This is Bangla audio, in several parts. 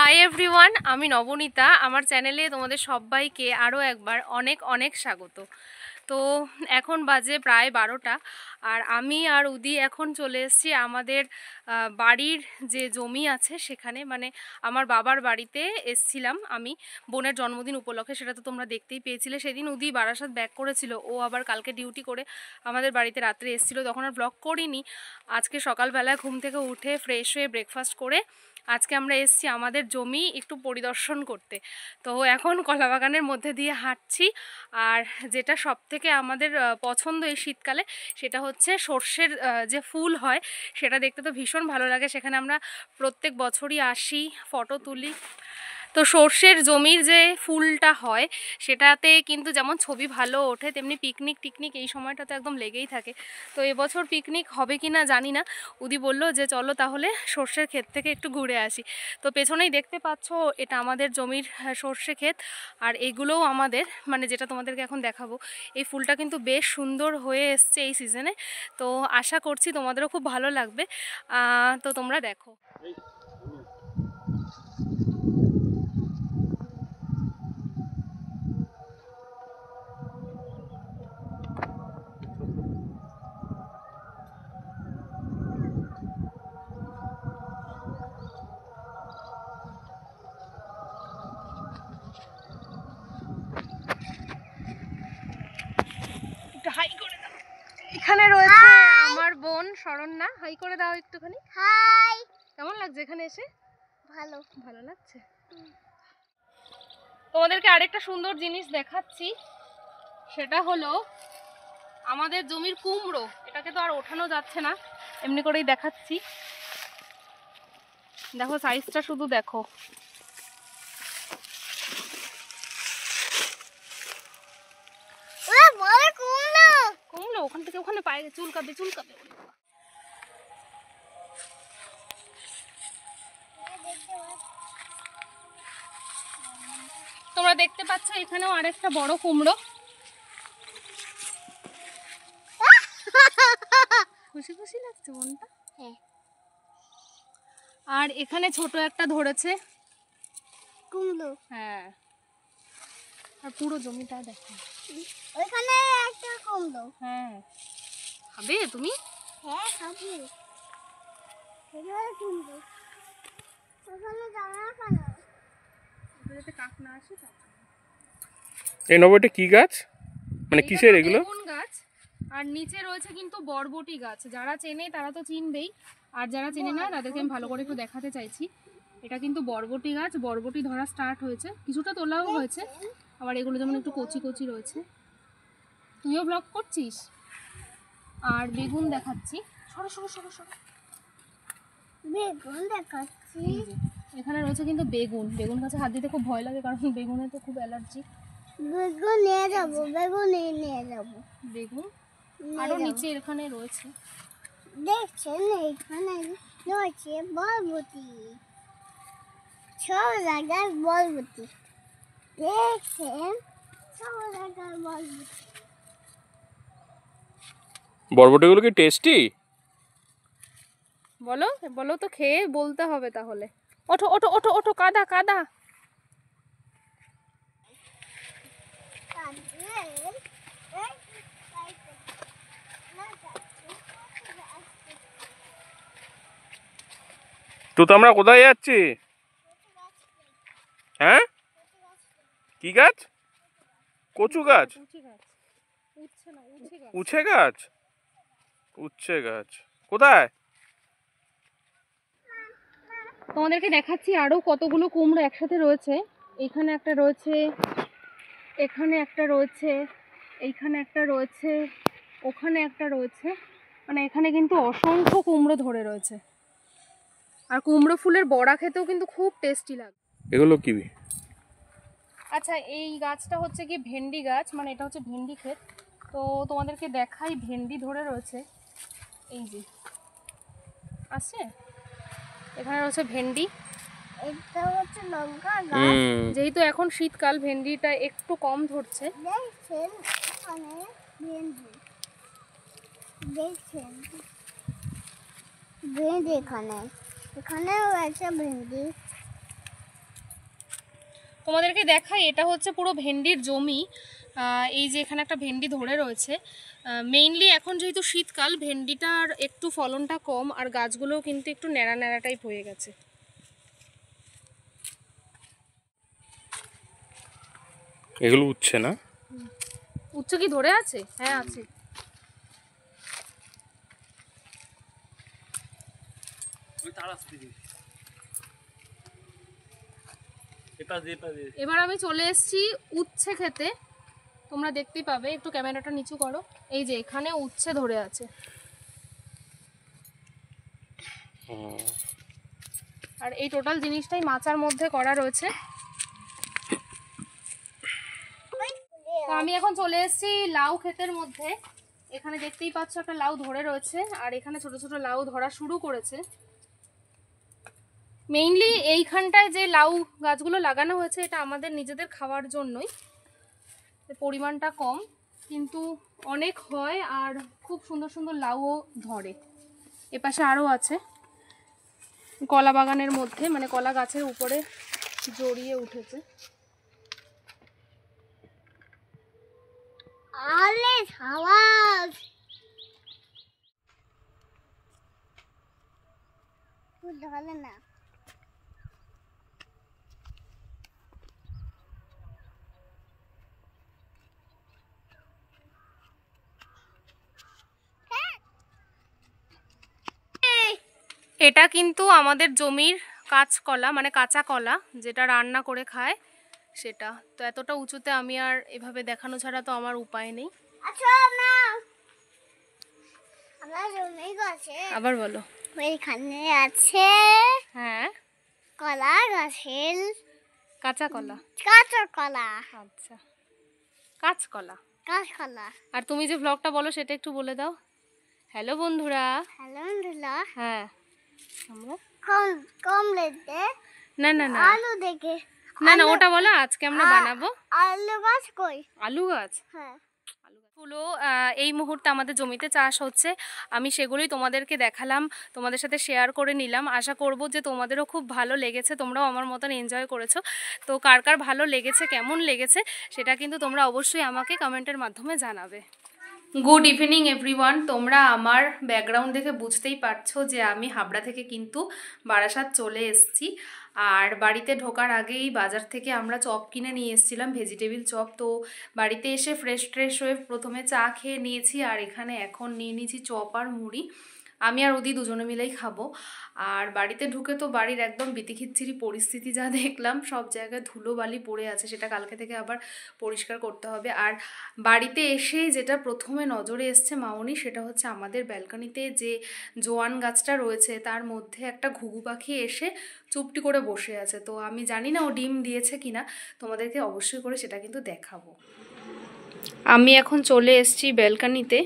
হাই এভরিওয়ান, আমি নবনীতা। আমার চ্যানেলে তোমাদের সবাইকে আরও একবার অনেক অনেক স্বাগত। তো এখন বাজে প্রায় 12টা, আর আমি আর উদি এখন চলে এসেছি আমাদের বাড়ির যে জমি আছে সেখানে, মানে আমার বাবার বাড়িতে এসছিলাম আমি বোনের জন্মদিন উপলক্ষে। সেটা তো তোমরা দেখতেই পেয়েছিলে। সেদিন উদি বারাসাত ব্যাক করেছিল, ও আবার কালকে ডিউটি করে আমাদের বাড়িতে রাত্রে এসেছিলো, তখন আর ব্লগ করিনি। আজকে সকালবেলায় ঘুম থেকে উঠে ফ্রেশ হয়ে ব্রেকফাস্ট করে আজকে আমরা এসেছি আমাদের জমি একটু পরিদর্শন করতে। তো এখন কলাবাগানের মধ্যে দিয়ে হাঁটছি, আর যেটা সবথেকে আমাদের পছন্দ এই শীতকালে সেটা হচ্ছে সর্ষের যে ফুল হয় সেটা দেখতে তো ভীষণ ভালো লাগে। সেখানে আমরা প্রত্যেক বছরই আসি, ফটো তুলি। তো সর্ষের জমির যে ফুলটা হয় সেটাতে কিন্তু যেমন ছবি ভালো ওঠে, তেমনি পিকনিক এই সময়টাতে একদম লেগেই থাকে। তো এবছর পিকনিক হবে কি না জানি না। উদি বলল যে চলো তাহলে সর্ষের ক্ষেত থেকে একটু ঘুরে আসি। তো পেছনেই দেখতে পাচ্ছ এটা আমাদের জমির সর্ষে ক্ষেত, আর এগুলোও আমাদের, মানে যেটা তোমাদেরকে এখন দেখাবো, এই ফুলটা কিন্তু বেশ সুন্দর হয়ে এসছে এই সিজনে। তো আশা করছি তোমাদেরও খুব ভালো লাগবে। তো তোমরা দেখো। হাই করে দাও। এখানে রয়েছে আমার বোন শরণ্যা। হাই করে দাও একটুখানি। হাই। কেমন লাগছে এখানে এসে? ভালো। ভালো লাগছে। তোমাদেরকে আরেকটা সুন্দর জিনিস দেখাচ্ছি, সেটা হলো আমাদের জমির কুমড়ো। এটাকে তো আর ওঠানো যাচ্ছে না, এমনি করেই দেখাচ্ছি। দেখো সাইজটা শুধু দেখো। কুমড়ো ওখান থেকে ওখানে পায়ে চুলকাবে। তোমরা দেখতে পাচ্ছ এখানেও আরেকটা বড় কুমড়ো। খুশি খুশি লাগছে মনটা। হ্যাঁ। আর এখানে ছোট একটা ধরেছে কুমড়ো। হ্যাঁ, আর পুরো জমিটা দেখো। ওইখানে একটা কুমড়ো। হ্যাঁ, খাবে তুমি? হ্যাঁ খাবো। এখানে কুমড়ো। ওখানে জানা কেন? যাতে কাক না আসে। এই নবটা কি গাছ, মানে কিসের এগুলো? বেগুন গাছ, আর নিচে রয়েছে কিন্তু বরবটি গাছ। যারা চেনে তারা তো চিনবেই, আর যারা চেনে না তাদেরকে আমি ভালো করে একটু দেখাতে চাইছি। এটা কিন্তু বরবটি গাছ, বরবটি ধরা স্টার্ট হয়েছে, কিছুটা তোলাও হয়েছে। আবার এগুলো যেমন একটু কচি কচি রয়েছে। তুইও ব্লগ করছিস? আর বেগুন দেখাচ্ছি। সরো সরো সরো সরো। বেগুন দেখাচ্ছি। এখানে রয়েছে কিন্তু বেগুন গাছে হাত দিতে খুব ভয় লাগে, কারণ বেগুনে তো খুব অ্যালার্জি। বেগুন নিয়ে যাবো, বেগুন নিয়ে যাবো। বেগুন আরো নিচে এখানে রয়েছে। দেখছেন এখানে রয়েছে বরবটি, সব জায়গায় বরবটি। দেখছেন সব জায়গায় বরবটি। বরবটিগুলো কি টেস্টি? বলো বলো তো, খেয়ে বলতে হবে তাহলে। ওঠো ওঠো ওঠো ওঠো, কাদা কাদা। তো আমরা কোথায় যাচ্ছি? হ্যাঁ, কি গাছ? কচু গাছ? উচ্ছে গাছ? উচ্ছে গাছ কোথায়? তোমাদেরকে দেখাচ্ছি আরো কতগুলো কুমড়ো একসাথে রয়েছে। এখানে একটা রয়েছে, এখানে একটা রয়েছে, এইখানে একটা রয়েছে, ওখানে একটা রয়েছে। মানে এখানে কিন্তু অসংখ্য কুমড়ো ধরে রয়েছে। আর কুমড়ো ফুলের বড়া খেতেও কিন্তু খুব টেস্টি লাগে। এগুলো কি? আচ্ছা, এই গাছটা হচ্ছে কি ভেন্ডি গাছ, মানে এটা হচ্ছে ভেন্ডি ক্ষেত। তো তোমাদেরকে দেখাই, ভেন্ডি ধরে রয়েছে এই যে আছে। এখানে রয়েছে ভেন্ডি। এটা হচ্ছে লঙ্কা গাছ। যেহেতু এখন শীতকাল, ভেন্ডিটা একটু কম ধরছে। দেখছেন এখানে ভেন্ডি, দেখছেন ভেন্ডি এখানে, এখানেও আছে ভেন্ডি। তোমাদেরকে দেখাই, এটা হচ্ছে পুরো ভেন্ডির জমি। এই যে এখানে একটা ভেন্ডি ধরে রয়েছে। মেইনলি এখন যেহেতু শীতকাল, ভেন্ডিটার একটু ফলনটা কম, আর গাছগুলোও কিন্তু একটু ন্যাড়া ন্যাড়া টাইপ হয়ে গেছে। এগুলো উঠছে না? উচ্চ কি ধরে আছে? হ্যাঁ আছে। এবার আমি চলে এসেছি উচ্ছে খেতে। তোমরা দেখতেই পাবে, একটু ক্যামেরাটা নিচু করো। এই যে এখানে উচ্ছে ধরে আছে। আর এই টোটাল জিনিসটাই মাচার মধ্যে করা রয়েছে। তো আমি এখন চলে এসেছি লাউ ক্ষেতের মধ্যে। এখানে দেখতেই পাচ্ছ একটা লাউ ধরে রয়েছে, আর এখানে ছোট ছোট লাউ ধরা শুরু করেছে। মেইনলি এইখানটায় যে লাউ গাছগুলো লাগানো হয়েছে, এটা আমাদের নিজেদের খাওয়ার জন্যই। পরিমাণটা কম, কিন্তু অনেক হয়, আর খুব সুন্দর সুন্দর লাউও ধরে। এপাশে আরও আছে, কলা বাগানের মধ্যে, মানে কলা গাছের উপরে জড়িয়ে উঠেছে। আলে খাওয়াস ধরে না। এটা কিন্তু আমাদের জমির কাঁচকলা, মানে কাঁচা কলা, যেটা রান্না করে খায় সেটা। তো এতটা উঁচুতে আমি আর এভাবে দেখানো ছাড়া তো আমার উপায় নেই। আচ্ছা না, আমরা জমি গাছে আবার বলো। ওইখানে আছে হ্যাঁ, কলা গাছের কাঁচা কলা। কাঁচা কলা। আচ্ছা, কাঁচকলা। কাঁচকলা। আর তুমি যে ব্লগটা বলো সেটা একটু বলে দাও। হ্যালো বন্ধুরা। হ্যালো বন্ধুরা। হ্যাঁ, আমরা কম কম লেতে না না না আলু দেখে না না ওটা বলো, আজকে আমরা বানাবো আলু গাছ কই? আলু গাছ। হ্যাঁ, ফুলগুলো এই মুহূর্তে আমাদের জমিতে চাষ হচ্ছে। আমি সেগুলোই তোমাদেরকে দেখালাম, তোমাদের সাথে শেয়ার করে নিলাম। আশা করব যে তোমাদেরও খুব ভালো লেগেছে, তোমরাও আমার মতন এনজয় করেছো। তো কার কার ভালো লেগেছে, কেমন লেগেছে, সেটা কিন্তু তোমরা অবশ্যই আমাকে কমেন্টের মাধ্যমে জানাবে। Good evening everyone. তোমরা আমার ব্যাকগ্রাউন্ড দেখে বুঝতেই পারছো যে আমি হাবড়া থেকে কিন্তু বারাসাত চলে এসেছি। আর বাড়িতে ঢোকার আগেই বাজার থেকে আমরা চপ কিনে নিয়ে এসেছিলাম, ভেজিটেবিল চপ। তো বাড়িতে এসে ফ্রেশ হয়ে প্রথমে চা খেয়ে নিয়েছি, আর এখানে এখন নিয়ে নিয়েছি চপ আর মুড়ি। আমি আর ওদি দুজনে মিলেই খাবো। আর বাড়িতে ঢুকে তো বাড়ির একদম বিতিখিচ্ছিরি পরিস্থিতি যা দেখলাম, সব জায়গায় ধুলোবালি পড়ে আছে, সেটা কালকে থেকে আবার পরিষ্কার করতে হবে। আর বাড়িতে এসে যেটা প্রথমে নজরে এসছে মামনি, সেটা হচ্ছে আমাদের ব্যালকনিতে যে জোয়ান গাছটা রয়েছে তার মধ্যে একটা ঘুঘু পাখি এসে চুপটি করে বসে আছে। তো আমি জানি না ও ডিম দিয়েছে কিনা, তোমাদেরকে অবশ্যই করে সেটা কিন্তু দেখাবো। আমি এখন চলে এসেছি ব্যালকনিতে,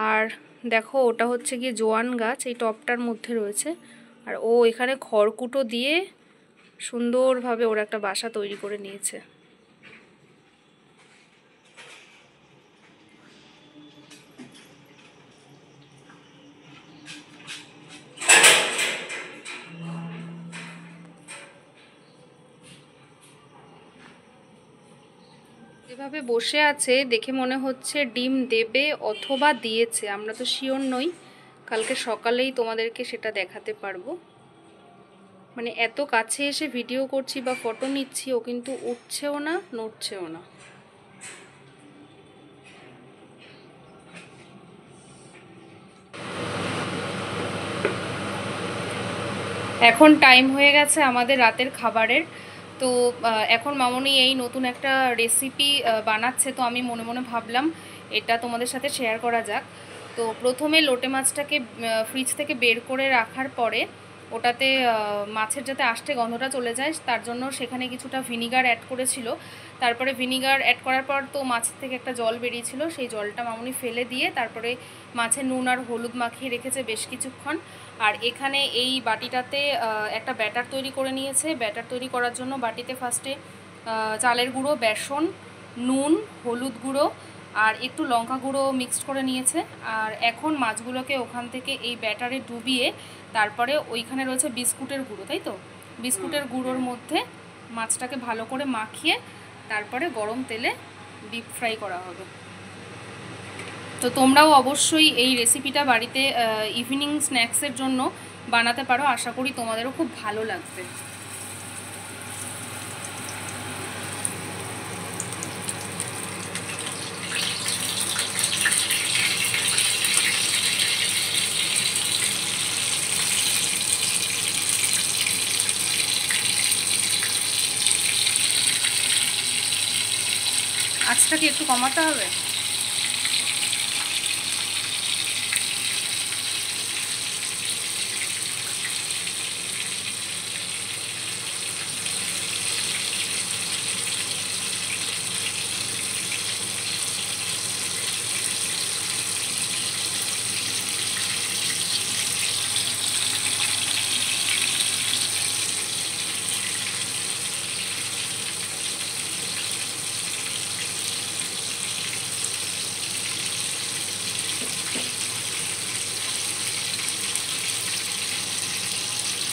আর দেখো ওটা হচ্ছে গিয়ে জোয়ান গাছ, এই টবটার মধ্যে রয়েছে। আর ও এখানে খড়কুটো দিয়ে সুন্দরভাবে ওর একটা বাসা তৈরি করে নিয়েছে। যেভাবে বসে আছে দেখে মনে হচ্ছে ডিম দেবে অথবা দিয়েছে, আমরা তো শিওর নই। কালকে সকালেই তোমাদেরকে সেটা দেখাতে পারবো। মানে এত কাছে এসে ভিডিও করছি বা ফটো নিচ্ছি, ও কিন্তু উঠছেও না, নড়ছেও না। এখন টাইম হয়ে গেছে আমাদের রাতের খাবারের। তো এখন মামনি এই নতুন একটা রেসিপি বানাচ্ছে। তো আমি মনে মনে ভাবলাম এটা তোমাদের সাথে শেয়ার করা যাক। তো প্রথমে লোটে মাছটাকে ফ্রিজ থেকে বের করে রাখার পরে ওটাতে মাছের যাতে আষ্টে গন্ধটা চলে যায়, তার জন্য সেখানে কিছুটা ভিনিগার অ্যাড করেছিল। তারপরে ভিনিগার অ্যাড করার পর তো মাছের থেকে একটা জল বেরিয়েছিল, সেই জলটা মামনি ফেলে দিয়ে তারপরে মাছে নুন আর হলুদ মাখিয়ে রেখেছে বেশ কিছুক্ষণ। আর এখানে এই বাটিটাতে একটা ব্যাটার তৈরি করে নিয়েছে। ব্যাটার তৈরি করার জন্য বাটিতে ফার্স্টে চালের গুঁড়ো, বেসন, নুন, হলুদ গুঁড়ো আর একটু লঙ্কা গুঁড়ো মিক্সড করে নিয়েছে। আর এখন মাছগুলোকে ওখান থেকে এই ব্যাটারে ডুবিয়ে তারপরে ওইখানে রয়েছে বিস্কুটের গুঁড়ো, তাই তো বিস্কুটের গুঁড়োর মধ্যে মাছটাকে ভালো করে মাখিয়ে তারপরে গরম তেলে ডিপ ফ্রাই করা হবে। তো তোমরাও অবশ্যই এই রেসিপিটা বাড়িতে ইভিনিং স্ন্যাক্সের জন্য বানাতে পারো, আশা করি তোমাদেরও খুব ভালো লাগবে। আঁচটাকে একটু কমাতে হবে।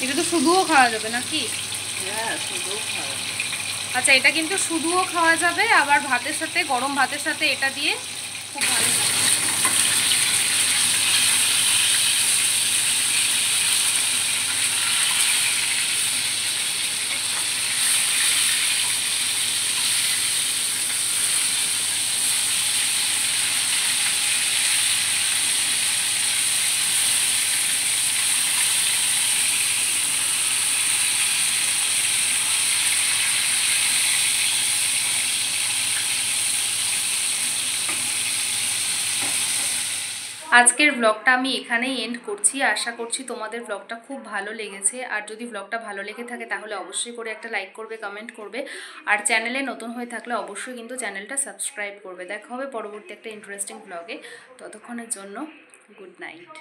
এটা তো শুধুও খাওয়া যাবে নাকি? হ্যাঁ, শুধু খাওয়া। আচ্ছা, এটা কিন্তু শুধুও খাওয়া যাবে, আবার ভাতের সাথে, গরম ভাতের সাথে এটা দিয়ে খুব ভালো লাগে। আজকের ব্লগটা আমি এখানেই এন্ড করছি। আশা করছি তোমাদের ব্লগটা খুব ভালো লেগেছে। আর যদি ব্লগটা ভালো লেগে থাকে তাহলে অবশ্যই করে একটা লাইক করবে, কমেন্ট করবে, আর চ্যানেলে নতুন হয়ে থাকলে অবশ্যই কিন্তু চ্যানেলটা সাবস্ক্রাইব করবে। দেখা হবে পরবর্তী একটা ইন্টারেস্টিং ব্লগে। ততক্ষণের জন্য গুড নাইট।